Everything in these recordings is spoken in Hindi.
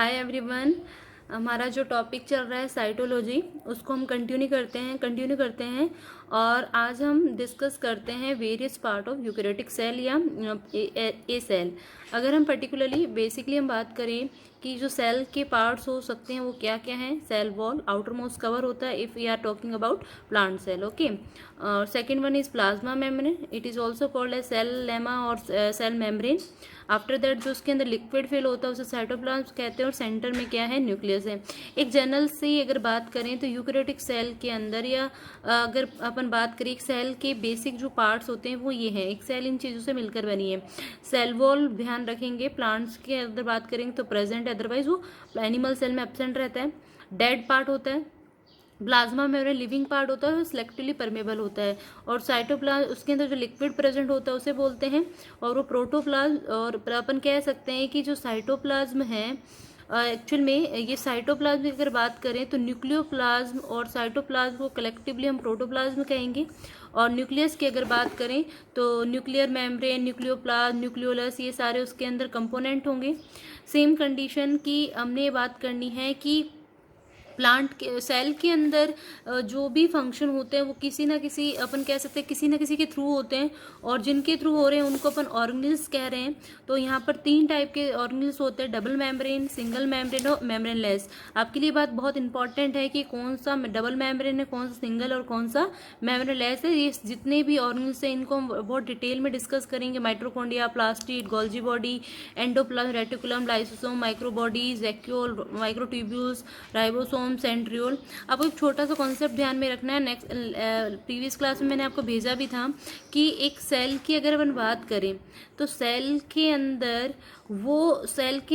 Hi everyone. हमारा जो टॉपिक चल रहा है साइटोलॉजी, उसको हम कंटिन्यू करते हैं और आज हम डिस्कस करते हैं various part of eukaryotic cell या ए सेल। अगर हम पर्टिकुलरली बेसिकली हम बात करें कि जो सेल के पार्ट्स हो सकते हैं वो क्या क्या हैं। Cell wall outer most cover होता है if we are talking about plant cell. Okay, second one is plasma membrane, it is also called as cell lemma और सेल मेम्ब्रेन। आफ्टर दैट जो उसके अंदर लिक्विड फिल होता है उसे साइटोप्लाज्म कहते हैं और सेंटर में क्या है, न्यूक्लियस है। एक जनरल से अगर बात करें तो यूकेरियोटिक सेल के अंदर या अगर अपन बात करें एक सेल के बेसिक जो पार्ट्स होते हैं वो ये हैं। एक सेल इन चीज़ों से मिलकर बनी है। सेल वॉल ध्यान रखेंगे, प्लांट्स के अंदर बात करेंगे तो प्रेजेंट, अदरवाइज वो एनिमल सेल में एब्सेंट रहता है। डेड पार्ट होता है। प्लाज्मा मेम्ब्रेन लिविंग पार्ट होता है और सिलेक्टिवली परमेबल होता है। और साइटोप्लाज्म उसके अंदर जो लिक्विड प्रेजेंट होता है उसे बोलते हैं। और वो प्रोटोप्लाज्म, और अपन कह सकते हैं कि जो साइटोप्लाज्म है एक्चुअल में ये साइटोप्लाज्म की अगर बात करें तो न्यूक्लियोप्लाज्म और साइटोप्लाज्म को कलेक्टिवली हम प्रोटोप्लाज्म कहेंगे। और न्यूक्लियस की अगर बात करें तो न्यूक्लियर मेम्ब्रेन, न्यूक्लियोप्लाज्म, न्यूक्लियोलस, ये सारे उसके अंदर कंपोनेंट होंगे। सेम कंडीशन की हमने ये बात करनी है कि प्लांट के सेल के अंदर जो भी फंक्शन होते हैं वो किसी ना किसी, अपन कह सकते हैं किसी ना किसी के थ्रू होते हैं। और जिनके थ्रू हो रहे हैं उनको अपन ऑर्गेनेल्स कह रहे हैं। तो यहाँ पर 3 टाइप के ऑर्गेनेल्स होते हैं, डबल मेम्ब्रेन, सिंगल मेम्ब्रेन और मेम्ब्रेनलेस। आपके लिए बात बहुत इंपॉर्टेंट है कि कौन सा डबल मेम्ब्रेन है, कौन सा सिंगल और कौन सा मेम्ब्रेनलेस है। ये जितने भी ऑर्गेनेल्स हैं इनको हम बहुत डिटेल में डिस्कस करेंगे। Mitochondria, plastid, Golgi body, endoplasm, reticulum, lysosome, microbodies, vacuole, microtubules, ribosome, centriole. आपको एक छोटा सा कॉन्सेप्ट ध्यान में रखना है। नेक्स्ट प्रीवियस क्लास में मैंने आपको भेजा भी था कि एक सेल की अगर अपन बात करें तो सेल के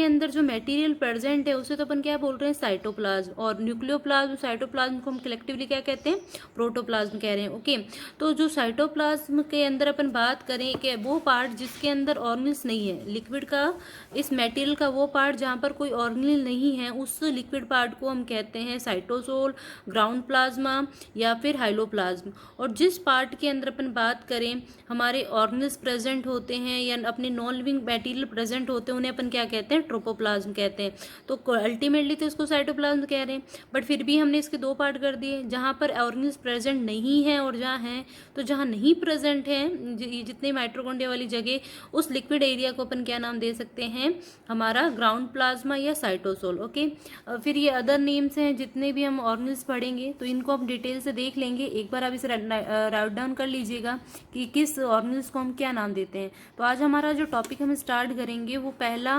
अंदर जो मटेरियल प्रेजेंट है उसे तो अपन क्या बोल रहे हैं, साइटोप्लाज्म। और न्यूक्लियोप्लाज्म, साइटोप्लाज्म को हम कलेक्टिवली क्या कहते हैं, प्रोटोप्लाज्म कह रहे हैं। ओके, तो जो साइटोप्लाज्म के अंदर अपन बात करें कि वो पार्ट जिसके अंदर ऑर्गेनेल्स नहीं है, लिक्विड का, इस मटेरियल का वो पार्ट जहाँ पर कोई ऑर्गेनेल नहीं है, उस लिक्विड पार्ट को हम कहते हैं साइटोसोल, ग्राउंड प्लाज्मा या फिर हाइलोप्लाज्म। और जिस पार्ट के अंदर अपन बात करें हमारे ऑर्गेनेल्स प्रेजेंट होते हैं या अपने नॉन लिविंग मटेरियल प्रेजेंट होते हैं, उन्हें अपन क्या कहते हैं, ट्रोपोप्लाज्म कहते हैं। तो अल्टीमेटली तो इसको साइटोप्लाज्म कह रहे हैं, बट फिर भी हमने इसके 2 पार्ट कर दिए, जहाँ पर ऑर्गेनेल्स प्रेजेंट नहीं है और जहाँ हैं। तो जहाँ नहीं प्रेजेंट है, जितने माइटोकॉन्ड्रिया वाली जगह, उस लिक्विड एरिया को अपन क्या नाम दे सकते हैं, हमारा ग्राउंड प्लाज्मा या साइटोसोल। ओके, फिर ये अदर नेम्स हैं जितने भी हम ऑर्गेनेल्स पढ़ेंगे तो इनको हम डिटेल से देख लेंगे। एक बार आप इसे राइट डाउन कर लीजिएगा कि किस ऑर्गेनेल्स को हम क्या नाम देते हैं। तो आज हमारा जो टॉपिक हम स्टार्ट करेंगे वो पहला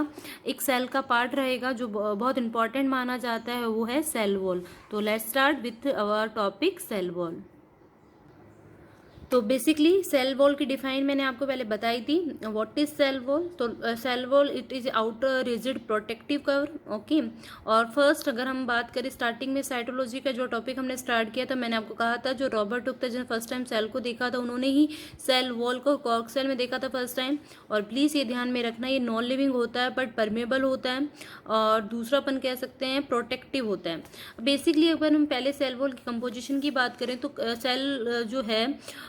एक सेल का पार्ट रहेगा जो बहुत इंपॉर्टेंट माना जाता है, वो है सेल वॉल। तो let's start with our topic cell wall. तो बेसिकली सेल वॉल की डिफाइन मैंने आपको पहले बताई थी। What is cell wall? तो cell wall it is outer rigid protective cover. Okay, और फर्स्ट अगर हम बात करें स्टार्टिंग में साइटोलॉजी का जो टॉपिक हमने स्टार्ट किया था, मैंने आपको कहा था जो रॉबर्ट हुक था जिन्होंने फर्स्ट टाइम सेल को देखा था, उन्होंने ही सेल वॉल को कॉर्क सेल में देखा था फर्स्ट टाइम। और प्लीज़ ये ध्यान में रखना, ये नॉन लिविंग होता है बट परमेबल होता है। और दूसरा अपन कह सकते हैं प्रोटेक्टिव होता है। बेसिकली अगर हम पहले सेल वॉल की कंपोजिशन की बात करें तो सेल जो है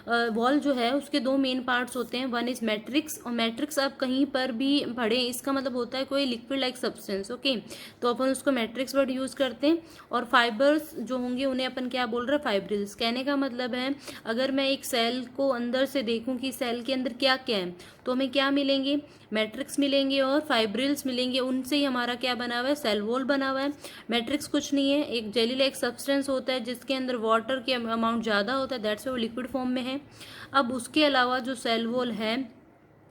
वॉल जो है उसके 2 मेन पार्ट्स होते हैं। वन इज मैट्रिक्स, और मैट्रिक्स आप कहीं पर भी पढ़ें इसका मतलब होता है कोई लिक्विड लाइक सब्सटेंस। ओके, तो अपन उसको मैट्रिक्स वर्ड यूज करते हैं। और फाइबर्स जो होंगे उन्हें अपन क्या बोल रहे हैं, फाइब्रिल्स। कहने का मतलब है अगर मैं एक सेल को अंदर से देखूं कि सेल के अंदर क्या क्या है तो हमें क्या मिलेंगे, मैट्रिक्स मिलेंगे और फाइब्रिल्स मिलेंगे। उनसे ही हमारा क्या बना हुआ है, सेल वॉल बना हुआ है। मैट्रिक्स कुछ नहीं है, एक जेली लाइक सब्सटेंस होता है जिसके अंदर वाटर की अमाउंट ज़्यादा होता है, दैट्स वो लिक्विड फॉर्म में है। अब उसके अलावा जो सेल वॉल है,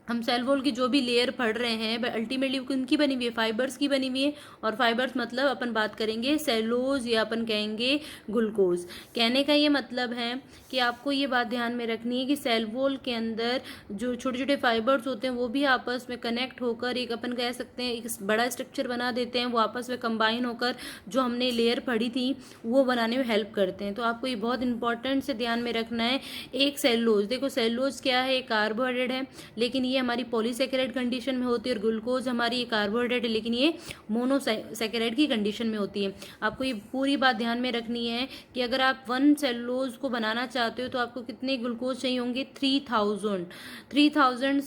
हम सेल वॉल की जो भी लेयर पढ़ रहे हैं अल्टीमेटली किनकी बनी हुई है, फाइबर्स की बनी हुई है। और फाइबर्स मतलब अपन बात करेंगे सेलुलोज या अपन कहेंगे ग्लूकोज। कहने का ये मतलब है कि आपको ये बात ध्यान में रखनी है कि सेल वॉल के अंदर जो छोटे छोटे फाइबर्स होते हैं वो भी आपस में कनेक्ट होकर एक अपन कह सकते हैं एक बड़ा स्ट्रक्चर बना देते हैं। वो आपस में कंबाइन होकर जो हमने लेयर पढ़ी थी वो बनाने में हेल्प करते हैं। तो आपको ये बहुत इंपॉर्टेंट से ध्यान में रखना है। एक सेलुलोज, देखो सेलुलोज क्या है, एक कार्बोहाइड्रेट है, लेकिन ये ये हमारी पॉलीसेकेराइड कंडीशन में होती है और ग्लूकोज हमारी कार्बोहाइड्रेट है, लेकिन ये मोनोसेकेराइड की कंडीशन में होती है। आपको ये पूरी बात ध्यान में रखनी है कि अगर आप 1 सेलुलोज को बनाना चाहते हो तो आपको कितने ग्लूकोज चाहिए होंगे, 3000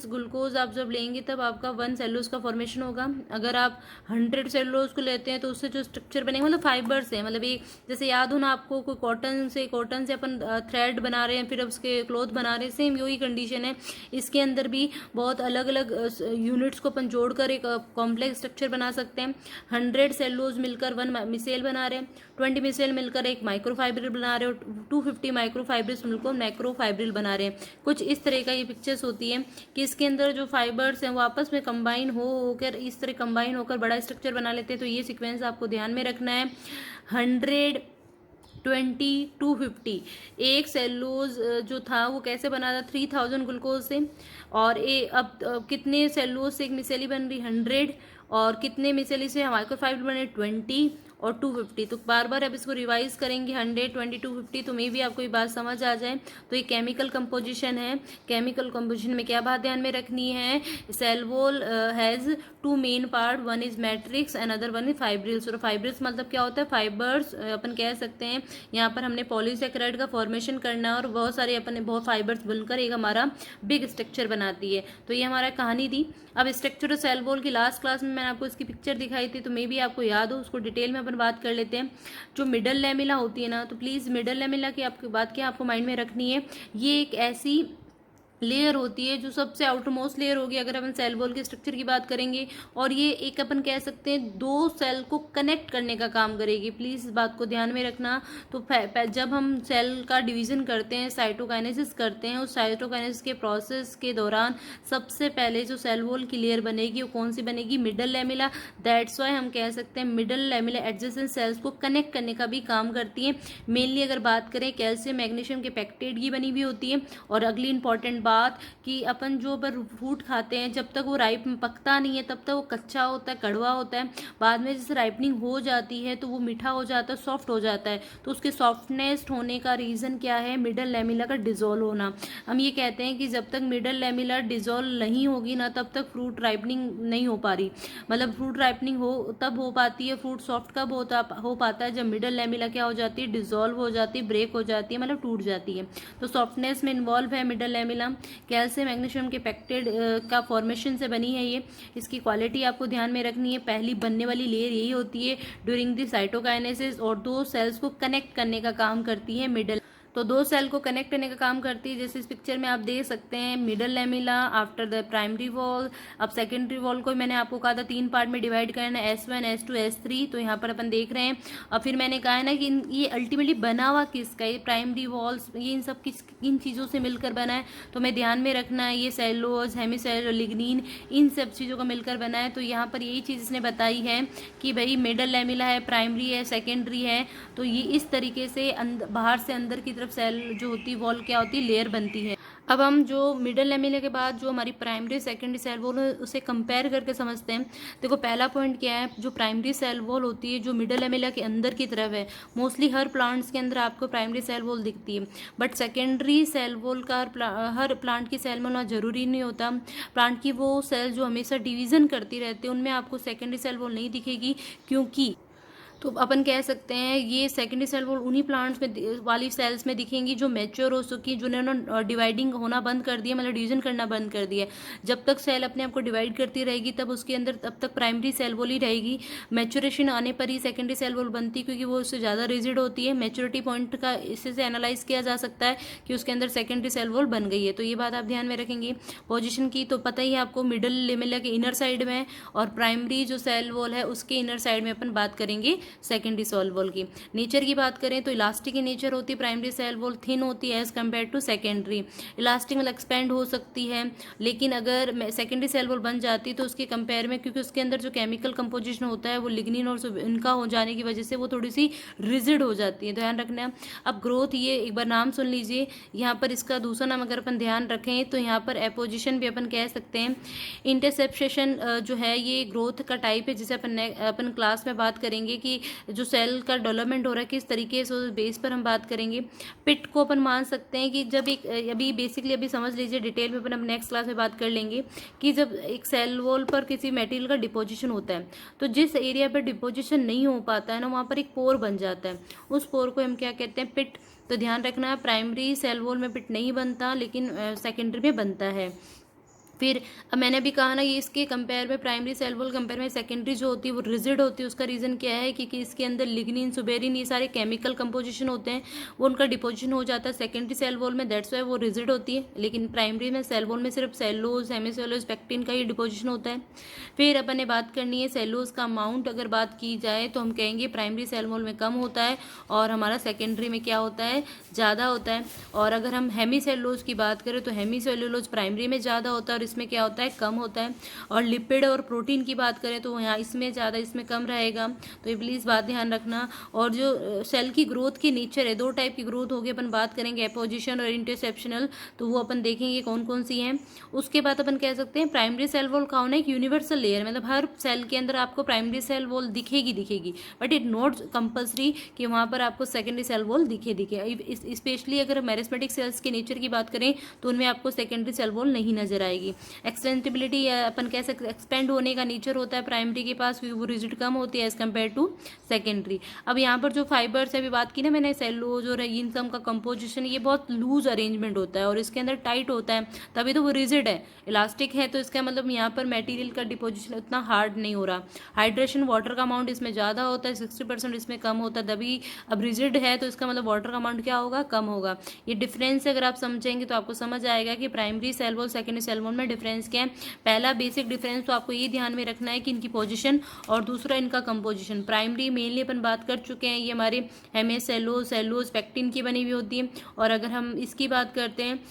ग्लूकोज आप जब लेंगे तब आपका 1 सेलुलोज का फॉर्मेशन होगा। अगर आप 100 सेलुलोज को लेते हैं तो उससे जो स्ट्रक्चर बनेगा, मतलब फाइबर्स है, मतलब एक जैसे याद हो ना आपको, कोई कॉटन से अपन थ्रेड बना रहे हैं, फिर उसके क्लॉथ बना रहे हैं, सेम यही कंडीशन है। इसके अंदर भी बहुत अलग अलग यूनिट्स को अपन जोड़कर एक कॉम्प्लेक्स स्ट्रक्चर बना सकते हैं। 100 सेलुलोज मिलकर 1 मिसेल बना रहे हैं, 20 मिसेल मिलकर एक माइक्रोफाइब्रिल बना रहे हो, 250 माइक्रोफाइब्रिल्स मिलकर मैक्रोफाइब्रिल बना रहे हैं। कुछ इस तरह का ये पिक्चर्स होती है कि इसके अंदर जो फाइबर्स हैं वो आपस में कंबाइन होकर इस तरह कंबाइन होकर बड़ा स्ट्रक्चर बना लेते हैं। तो ये सीक्वेंस आपको ध्यान में रखना है। 100, 20, 250 एक सेलुलोज जो था वो कैसे बना था, 3000 ग्लूकोज से, और अब कितने सेलुलोज से एक मिसेली बन रही, 100, और कितने मिसेली से माइक्रोफाइबर बने, 20 और 250। तो बार बार अब इसको रिवाइज करेंगे, 100, 20, 250, तो मे भी आपको ये बात समझ आ जाए। तो ये केमिकल कंपोजिशन है। केमिकल कंपोजिशन में क्या बात ध्यान में रखनी है, cell wall has 2 main part, one is matrix and other one is fibrils. और फाइब्रिल्स मतलब क्या होता है, फाइबर्स अपन कह सकते हैं। यहाँ पर हमने पॉलीसेकेराइड का फॉर्मेशन करना है और बहुत सारे अपन बहुत फाइबर्स बनकर एक हमारा बिग स्ट्रक्चर बनाती है। तो ये हमारा कहानी थी। अब स्ट्रक्चर सेल वॉल की लास्ट क्लास में मैंने आपको इसकी पिक्चर दिखाई थी, तो मे भी आपको याद हो, उसको डिटेल में अपन बात कर लेते हैं। जो मिडल लेमिला होती है ना, तो प्लीज़ मिडल लेमिला की आपकी बात क्या आपको माइंड में रखनी है, ये एक ऐसी लेयर होती है जो सबसे आउटरमोस्ट लेयर होगी अगर अपन सेल वॉल के स्ट्रक्चर की बात करेंगे, और ये एक अपन कह सकते हैं 2 सेल को कनेक्ट करने का काम करेगी। प्लीज़ इस बात को ध्यान में रखना। तो जब हम सेल का डिवीजन करते हैं, साइटोकाइनेसिस करते हैं, उस साइटोकाइनेसिस के प्रोसेस के दौरान सबसे पहले जो सेल वॉल की लेयर बनेगी वो कौन सी बनेगी, मिडल लेमिला। दैट्स वाई हम कह सकते हैं मिडल लेमिला एडजेसेंट सेल्स को कनेक्ट करने का भी काम करती है। मेनली अगर बात करें कैल्शियम मैग्नीशियम के पेक्टेट की बनी हुई होती है। और अगली इंपॉर्टेंट बात कि अपन जो पर फ्रूट खाते हैं जब तक वो राइप पकता नहीं है तब तक वो कच्चा होता है, कड़वा होता है। बाद में जैसे राइपनिंग हो जाती है तो वो मीठा हो जाता है, सॉफ्ट हो जाता है। तो उसके सॉफ्टनेस होने का रीज़न क्या है, मिडल लेमिला का डिजोल्व होना। हम ये कहते हैं कि जब तक मिडल लेमिला डिजोल्व नहीं होगी ना तब तक फ्रूट राइपनिंग नहीं हो पा रही। मतलब फ्रूट राइपनिंग हो तब हो पाती है, फ्रूट सॉफ्ट कब हो पाता है, जब मिडल लेमिला क्या हो जाती है, डिजोल्व हो जाती है, ब्रेक हो जाती है, मतलब टूट जाती है। तो सॉफ्टनेस में इन्वॉल्व है मिडल लेमिला। कैल्शियम मैग्नीशियम के पेक्टेड का फॉर्मेशन से बनी है ये। इसकी क्वालिटी आपको ध्यान में रखनी है। पहली बनने वाली लेयर यही होती है ड्यूरिंग द साइटोकाइनेसिस, और 2 सेल्स को कनेक्ट करने का काम करती है मिडल। तो 2 सेल को कनेक्ट करने का काम करती है। जैसे इस पिक्चर में आप देख सकते हैं middle lamella after the primary wall. अब सेकेंडरी वॉल को मैंने आपको कहा था 3 पार्ट में डिवाइड करना है, S1, S2, S3। तो यहाँ पर अपन देख रहे हैं। और फिर मैंने कहा है ना कि ये अल्टीमेटली बना हुआ किसका, ये प्राइमरी वॉल्स, ये इन सब किन चीज़ों से मिलकर बना है, तो हमें ध्यान में रखना है। ये सेलुलोज, हेमिसेलुलोज, लिग्निन, इन सब चीज़ों का मिलकर बना है। तो यहाँ पर यही चीज़ इसने बताई है कि भाई मिडल लेमिला है, प्राइमरी है, सेकेंडरी है। तो ये इस तरीके से बाहर से अंदर की तरफ सेल जो होती है वॉल क्या होती है, लेयर बनती है। अब हम जो मिडल लेमिला के बाद जो हमारी प्राइमरी सेकेंडरी सेल वॉल है उसे कंपेयर करके समझते हैं। देखो पहला पॉइंट क्या है, जो प्राइमरी सेल वॉल होती है जो मिडल लेमिला के अंदर की तरफ है, मोस्टली हर प्लांट्स के अंदर आपको प्राइमरी सेल वॉल दिखती है। बट सेकेंडरी सेल वॉल का हर प्लांट की सेल में होना जरूरी नहीं होता। प्लांट की वो सेल जो हमेशा डिवीजन करती रहती है उनमें आपको सेकेंडरी सेल वॉल नहीं दिखेगी, क्योंकि तो अपन कह सकते हैं ये सेकेंडरी सेल वॉल उन्हीं प्लांट्स में वाली सेल्स में दिखेंगी जो मैच्योर हो चुकी, जिन्होंने डिवाइडिंग होना बंद कर दिया, मतलब डिवीजन करना बंद कर दिया। जब तक सेल अपने आप को डिवाइड करती रहेगी तब उसके अंदर तब तक प्राइमरी सेल वॉल ही रहेगी। मैच्योरेशन आने पर ही सेकेंडरी सेल वॉल बनती, क्योंकि वो उससे ज़्यादा रिजिड होती है। मैच्योरिटी पॉइंट का इससे से एनालाइज किया जा सकता है कि उसके अंदर सेकेंडरी सेल वॉल बन गई है। तो ये बात आप ध्यान में रखेंगे। पोजिशन की तो पता ही है आपको, मिडल लेमिला के इनर साइड में, और प्राइमरी जो सेल वॉल है उसके इनर साइड में अपन बात करेंगे सेकेंडरी सेल वॉल की। नेचर की बात करें तो इलास्टिक की नेचर होती है, प्राइमरी सेल वॉल थिन होती है as compare to secondary. Elastic मतलब एक्सपेंड हो सकती है, लेकिन अगर सेकेंडरी सेल वॉल बन जाती तो उसके कंपेयर में, क्योंकि उसके अंदर जो केमिकल कंपोजिशन होता है वो लिग्निन और इनका हो जाने की वजह से वो थोड़ी सी रिजिड हो जाती है, ध्यान रखना है। अब ग्रोथ, ये एक बार नाम सुन लीजिए। यहाँ पर इसका दूसरा नाम अगर अपन ध्यान रखें तो यहाँ पर एपोजिशन भी अपन कह सकते हैं। इंटरसेप्शन जो है ये ग्रोथ का टाइप है, जिसे अपन क्लास में बात करेंगे कि जो सेल का डेवलपमेंट हो रहा है किस तरीके से, उस बेस पर हम बात करेंगे। पिट को अपन मान सकते हैं कि जब एक, अभी बेसिकली अभी समझ लीजिए, डिटेल में अपन अब नेक्स्ट क्लास में बात कर लेंगे कि जब एक सेल वॉल पर किसी मटेरियल का डिपोजिशन होता है तो जिस एरिया पर डिपोजिशन नहीं हो पाता है ना, वहाँ पर एक पोर बन जाता है, उस पोर को हम क्या कहते हैं, पिट। तो ध्यान रखना है, प्राइमरी सेल वॉल में पिट नहीं बनता, लेकिन सेकेंडरी में बनता है। फिर अब मैंने अभी कहा ना, ये इसके कंपेयर में प्राइमरी सेल वॉल कंपेयर में सेकेंडरी जो होती है वो रिजिड होती है। उसका रीज़न क्या है, क्योंकि इसके अंदर लिग्निन, सुबेरिन, ये सारे केमिकल कंपोजिशन होते हैं, वो उनका डिपोजिशन हो जाता है सेकेंडरी सेल वॉल में, दैट्स वाई वो रिजिड होती है। लेकिन प्राइमरी में सेल वॉल में सिर्फ सेलुलोज, हेमीसेलुलोज, पेक्टिन का ही डिपोजिशन होता है। फिर अपन ने बात करनी है सेलुलोज का अमाउंट, अगर बात की जाए तो हम कहेंगे प्राइमरी सेल वॉल में कम होता है और हमारा सेकेंडरी में क्या होता है, ज़्यादा होता है। और अगर हम हेमीसेलुलोज की बात करें तो हेमीसेलुलोज प्राइमरी में ज़्यादा होता है और इसमें क्या होता है, कम होता है। और लिपिड और प्रोटीन की बात करें तो यहाँ इसमें ज़्यादा, इसमें कम रहेगा, तो ये प्लीज़ बात ध्यान रखना। और जो सेल की ग्रोथ की नेचर है, दो टाइप की ग्रोथ होगी, अपन बात करेंगे एपोजिशन और इंटरसेप्शनल, तो वो अपन देखेंगे कौन कौन सी हैं। उसके बाद अपन कह सकते हैं प्राइमरी सेल वॉल का होना एक यूनिवर्सल लेयर, मतलब हर सेल के अंदर आपको प्राइमरी सेल वॉल दिखेगी, बट इट नॉट कंपल्सरी कि वहाँ पर आपको सेकेंडरी सेल वॉल दिखे। स्पेशली अगर मैरिस्मेटिक सेल्स के नेचर की बात करें तो उनमें आपको सेकेंडरी सेल वॉल नहीं नजर आएगी। एक्सटेंसिबिलिटी या अपन कह सकते एक्सपेंड होने का नेचर होता है प्राइमरी के पास, वो रिजिड कम होती है एज कम्पेयर टू सेकेंडरी। अब यहाँ पर जो फाइबर्स है, अभी बात की ना मैंने, सेलुलोज और इन सब का कंपोजिशन, ये बहुत लूज अरेंजमेंट होता है और इसके अंदर टाइट होता है, तभी तो वो रिजिड है। इलास्टिक है तो इसका मतलब यहाँ पर मटेरियल का डिपोजिशन उतना हार्ड नहीं हो रहा। हाइड्रेशन, वाटर का अमाउंट इसमें ज़्यादा होता है, 60% इसमें कम होता है, तभी अब रिजिड है तो इसका मतलब वाटर का अमाउंट क्या होगा, कम होगा। ये डिफरेंस अगर आप समझेंगे तो आपको समझ आएगा कि primary cell wall, secondary cell wall में डिफरेंस क्या है। पहला बेसिक डिफरेंस तो आपको ये ध्यान में रखना है कि इनकी पोजीशन, और दूसरा इनका कंपोजिशन। प्राइमरी मेनली अपन बात कर चुके हैं, ये हमारे हेमीसेलुलोज, सेलुलोज, पेक्टिन की बनी हुई होती है, और अगर हम इसकी बात करते हैं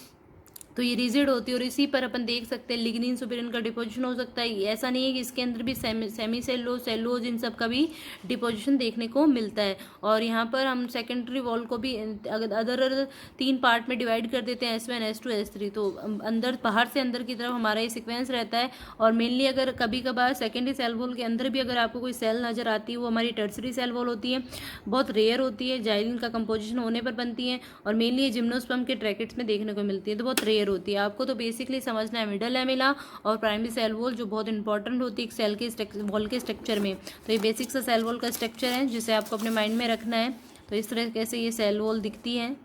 तो ये रिजिड होती है। और इसी पर अपन देख सकते हैं लिग्निन, सुबेरिन का डिपोजिशन हो सकता है। ऐसा नहीं है कि इसके अंदर भी सेमी सेलुलोज, सेलुलोज, इन सब का भी डिपोजिशन देखने को मिलता है। और यहाँ पर हम सेकेंडरी वॉल को भी अगर अदर 3 पार्ट में डिवाइड कर देते हैं, S1, S2, S3, तो अंदर, बाहर से अंदर की तरफ हमारा ये सिक्वेंस रहता है। और मेनली अगर कभी कभार सेकेंडरी सेल वॉल के अंदर भी अगर आपको कोई सेल नजर आती है, वो हमारी टर्सरी सेल वॉल होती है, बहुत रेयर होती है, जाइलिन का कंपोजिशन होने पर बनती है, और मेनली ये जिम्नोस्पर्म के ट्रैकेट्स में देखने को मिलती है, तो बहुत रेयर होती है। आपको तो बेसिकली समझना है मिडल लैमेला और प्राइमरी सेल वॉल, जो बहुत इंपॉर्टेंट होती है एक सेल के वॉल के स्ट्रक्चर में। तो ये बेसिक सा सेल वॉल का स्ट्रक्चर है जिसे आपको अपने माइंड में रखना है। तो इस तरह से ये सेल वॉल दिखती है,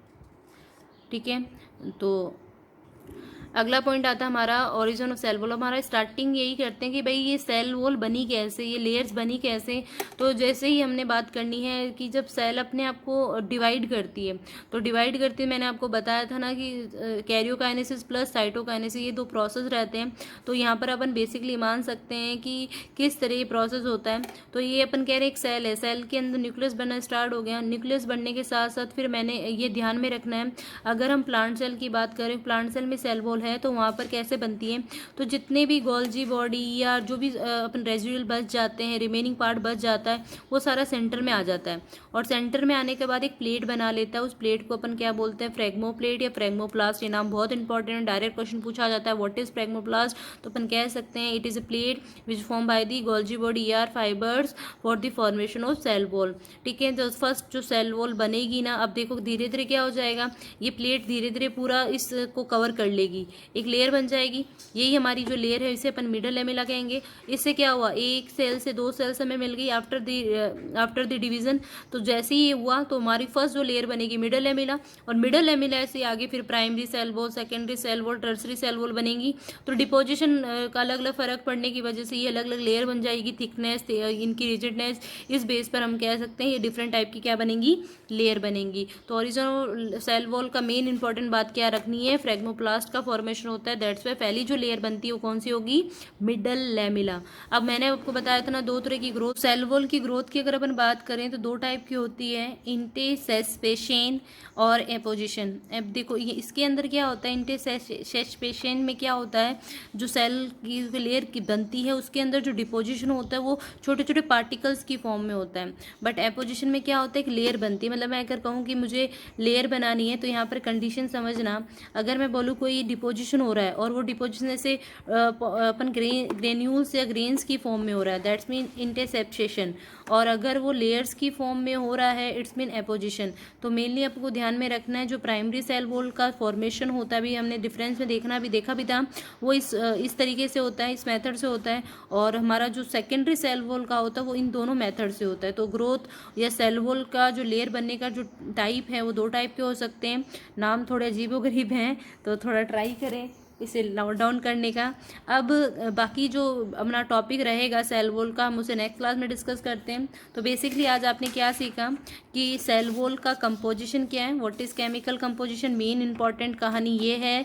ठीक है। तो अगला पॉइंट आता है हमारा ओरिजिन ऑफ सेल वॉल। हमारा स्टार्टिंग यही करते हैं कि भाई ये सेल वॉल बनी कैसे, ये लेयर्स बनी कैसे। तो जैसे ही हमने बात करनी है कि जब सेल अपने आप को डिवाइड करती है, तो डिवाइड करती है, मैंने आपको बताया था ना कि कैरियोकाइनेसिस प्लस साइटोकाइनेसिस, ये 2 प्रोसेस रहते हैं। तो यहाँ पर अपन बेसिकली मान सकते हैं कि किस तरह ये प्रोसेस होता है। तो ये अपन कह रहे हैं एक सेल है, सेल के अंदर न्यूक्लियस बनना स्टार्ट हो गया। न्यूक्लियस बनने के साथ साथ फिर मैंने ये ध्यान में रखना है, अगर हम प्लांट सेल की बात करें, प्लांट सेल में सेल वॉल है तो वहाँ पर कैसे बनती है, तो जितने भी गोल्जी बॉडी या जो भी अपन रेजिडुअल बच जाते हैं, रिमेनिंग पार्ट बच जाता है, वो सारा सेंटर में आ जाता है। और सेंटर में आने के बाद एक प्लेट बना लेता है, उस प्लेट को अपन क्या बोलते हैं, फ्रेगमोप्लेट या फ्रेगमोप्लास्ट। ये नाम बहुत इंपॉर्टेंट है, डायरेक्ट क्वेश्चन पूछा जाता है, व्हाट इज फ्रेगमोप्लास्ट। तो अपन कह सकते हैं it is a plate which form by the Golgi body or fibres for the formation of cell wall, ठीक है। तो फर्स्ट जो सेल वॉल बनेगी ना, अब देखो धीरे धीरे क्या हो जाएगा, ये प्लेट धीरे धीरे पूरा इसको कवर कर लेगी, एक लेयर बन जाएगी। यही हमारी जो लेयर है इसे अपन मिडल लैमेला कहेंगे। इससे क्या हुआ, एक सेल से 2 सेल्स हमें मिल गई आफ्टर द डिवीजन। तो जैसे ही ये हुआ तो हमारी फर्स्ट जो लेयर बनेगी मिडल लैमेला, और मिडल लैमेला से आगे फिर primary cell wall, secondary cell wall, tertiary cell wall बनेगी। तो डिपोजिशन का अलग अलग फर्क पड़ने की वजह से ये अलग अलग लेयर बन जाएगी, थिकनेस, इनकी रिजिडनेस, इस बेस पर हम कह सकते हैं ये डिफरेंट टाइप की क्या बनेंगी, लेयर बनेंगी। तो ओरिजिनल सेल वॉल का मेन इंपॉर्टेंट बात क्या रखनी है, फ्रेगमोप्लास्ट का फॉर्मेशन होता है, दैट्स वाई पहली जो लेयर बनती है वो कौन सी होगी, मिडल लैमेला। अब मैंने आपको बताया था ना 2 तरह की ग्रोथ, सेल वॉल की ग्रोथ की अगर अपन बात करें तो 2 टाइप की होती है, इंटरसेप्शन और एपोजिशन। अब देखो ये इसके अंदर क्या होता है, इंटरसेप्शन में क्या होता है, जो सेल की लेयर की बनती है उसके अंदर जो डिपोजिशन होता है वो छोटे छोटे पार्टिकल्स की फॉर्म में होता है। बट एपोजिशन में क्या होता है, एक लेयर बनती है। मतलब मैं अगर कहूँ कि मुझे लेयर बनानी है तो यहाँ पर कंडीशन समझना, अगर मैं बोलूँ कोई डिपोजिशन डिपोजिशन हो रहा है और वो डिपोजिशन ऐसे अपन ग्रेन्यूल्स या ग्रेन्स की फॉर्म में हो रहा है, दैट्स मीन इंटरसेप्शन। और अगर वो लेयर्स की फॉर्म में हो रहा है, इट्स मीन एपोजिशन। तो मेनली आपको ध्यान में रखना है जो प्राइमरी सेल वॉल का फॉर्मेशन होता है, भी हमने डिफरेंस में देखा भी था, वो इस तरीके से होता है, इस मेथड से होता है। और हमारा जो सेकेंडरी सेल वॉल का होता है वो इन दोनों मेथड से होता है। तो ग्रोथ या सेल वॉल का जो लेयर बनने का जो टाइप है वो दो टाइप के हो सकते हैं। नाम थोड़े अजीबोगरीब हैं तो थोड़ा ट्राई करें इसे नोट डाउन करने का। अब बाकी जो अपना टॉपिक रहेगा सेल वॉल का, हम उसे नेक्स्ट क्लास में डिस्कस करते हैं। तो बेसिकली आज आपने क्या सीखा कि सेल वॉल का कंपोजिशन क्या है, what is chemical composition. Main important कहानी ये है।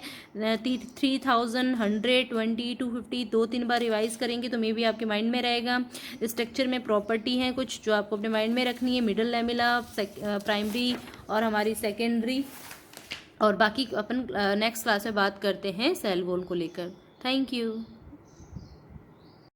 3000, 100, 20, 250 2-3 बार रिवाइज करेंगे तो मे भी आपके माइंड में रहेगा। स्ट्रक्चर में प्रॉपर्टी हैं कुछ जो आपको अपने माइंड में रखनी है, मिडल लैमेला, प्राइमरी और हमारी सेकेंडरी। और बाकी अपन नेक्स्ट क्लास में बात करते हैं सेल वॉल को लेकर। Thank you.